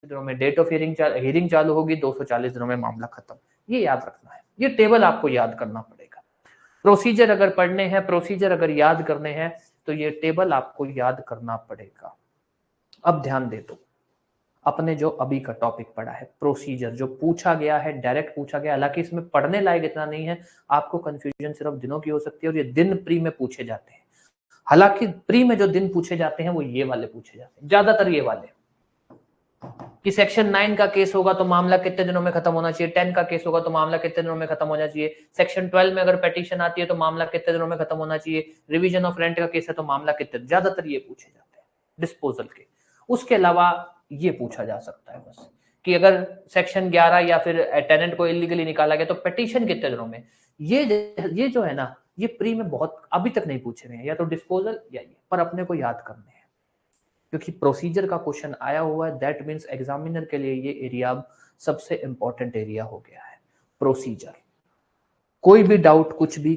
दिनों में date of hearing चालू होगी, 240 दिनों में मामला खत्म। ये याद रखना है, ये टेबल आपको याद करना पड़ेगा। प्रोसीजर अगर पढ़ने हैं, प्रोसीजर अगर याद करने हैं, तो ये टेबल आपको याद करना पड़ेगा। अब ध्यान दे दो, अपने जो अभी का टॉपिक पढ़ा है प्रोसीजर, जो पूछा गया है, डायरेक्ट पूछा गया, हालांकि इसमें पढ़ने लायक इतना नहीं है, आपको कंफ्यूजन सिर्फ दिनों की हो सकती है, और ये दिन प्री में पूछे जाते हैं। हालांकि प्री में जो दिन पूछे जाते हैं वो ये वाले पूछे जाते हैं, ज्यादातर ये वाले, कि सेक्शन 9 का केस होगा तो मामला कितने दिनों में खत्म होना चाहिए, 10 का केस होगा तो मामला कितने दिनों में खत्म होना चाहिए, सेक्शन 12 में अगर पिटीशन आती है तो मामला कितने दिनों में खत्म होना चाहिए, रिवीजन ऑफ रेंट का केस है तो मामला कितने, ज्यादातर ये पूछे जाते हैं डिस्पोजल के। उसके अलावा ये पूछा जा सकता है बस, कि अगर सेक्शन 11 या फिर टेनेंट को इलीगली निकाला गया तो पिटीशन कितने दिनों में। ये जो है ना, ये प्री में बहुत अभी तक नहीं पूछे गए हैं, या तो डिस्पोजल या ये, पर अपने को याद करने हैं क्योंकि प्रोसीजर का क्वेश्चन आया हुआ है। दैट मीन्स एग्जामिनर के लिए ये एरिया सबसे इंपॉर्टेंट एरिया हो गया है, प्रोसीजर। कोई भी डाउट कुछ भी